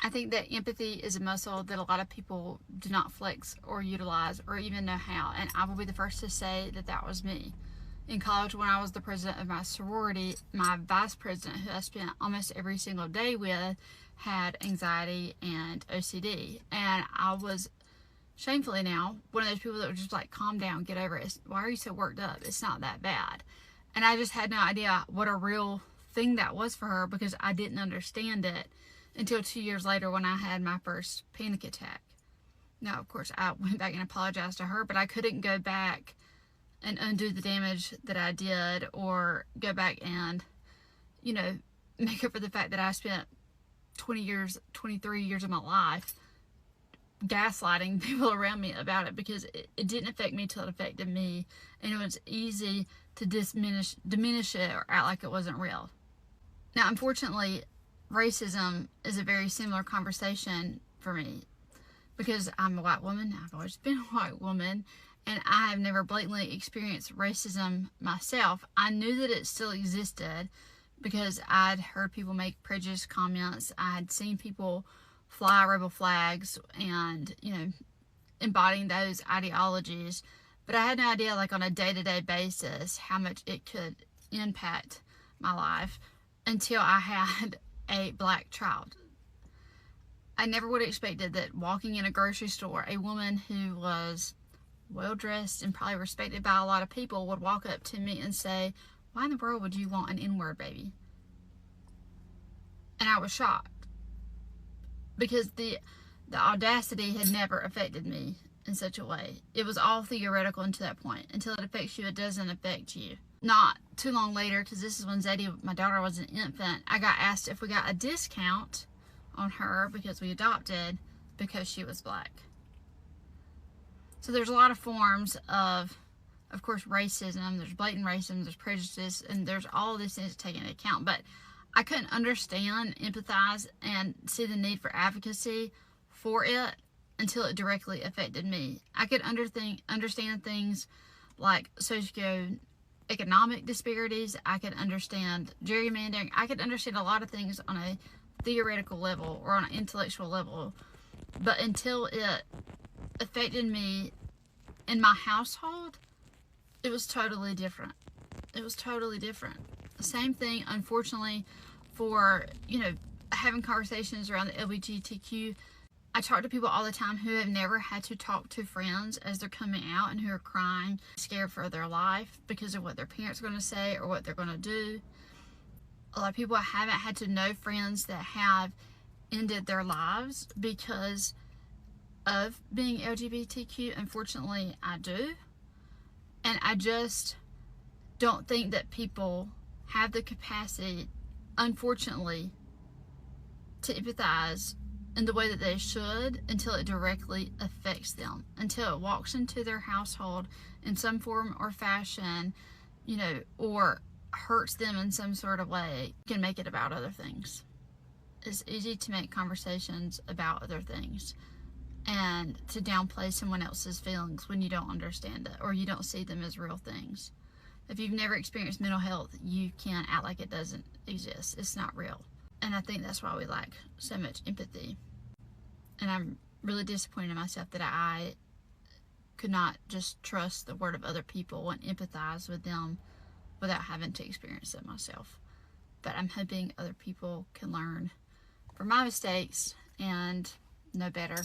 I think that empathy is a muscle that a lot of people do not flex or utilize or even know how. And I will be the first to say that that was me. In college, when I was the president of my sorority, my vice president, who I spent almost every single day with, had anxiety and OCD. And I was, shamefully now, one of those people that would just like, calm down, get over it. Why are you so worked up? It's not that bad. And I just had no idea what a real thing that was for her, because I didn't understand it until 2 years later when I had my first panic attack. Now, of course, I went back and apologized to her, but I couldn't go back and undo the damage that I did, or go back and, you know, make up for the fact that I spent 23 years of my life gaslighting people around me about it, because it didn't affect me till it affected me, and it was easy to diminish it or act like it wasn't real. Now, unfortunately, racism is a very similar conversation for me, because I'm a white woman. I've always been a white woman, and I have never blatantly experienced racism myself. I knew that it still existed because I'd heard people make prejudiced comments. I had seen people fly rebel flags and, you know, embodying those ideologies, but I had no idea, like, on a day-to-day basis, how much it could impact my life until I had a black child. I never would have expected that walking in a grocery store, a woman who was well-dressed and probably respected by a lot of people would walk up to me and say, "Why in the world would you want an N-word, baby?" And I was shocked, because the audacity had never affected me in such a way. It was all theoretical until that point. Until it affects you, it doesn't affect you. Not too long later, because this is when Zadie, my daughter, was an infant, I got asked if we got a discount on her because we adopted, because she was black. So there's a lot of forms of course, racism. There's blatant racism, there's prejudice, and there's all these things to take into account. But I couldn't understand, empathize, and see the need for advocacy for it until it directly affected me. I could understand things like socioeconomic disparities. I could understand gerrymandering. I could understand a lot of things on a theoretical level or on an intellectual level. But until it affected me in my household, it was totally different. It was totally different. Same thing, unfortunately, for, you know, having conversations around the LGBTQ. I talk to people all the time who have never had to talk to friends as they're coming out, and who are crying, scared for their life because of what their parents are going to say or what they're going to do. A lot of people haven't had to know friends that have ended their lives because of being LGBTQ. Unfortunately, I do. And I just don't think that people have the capacity, unfortunately, to empathize in the way that they should until it directly affects them, until it walks into their household in some form or fashion, you know, or hurts them in some sort of way. You can make it about other things. It's easy to make conversations about other things and to downplay someone else's feelings when you don't understand it or you don't see them as real things. If you've never experienced mental health, you can't act like it doesn't exist. It's not real. And I think that's why we lack so much empathy. And I'm really disappointed in myself that I could not just trust the word of other people and empathize with them without having to experience it myself. But I'm hoping other people can learn from my mistakes and know better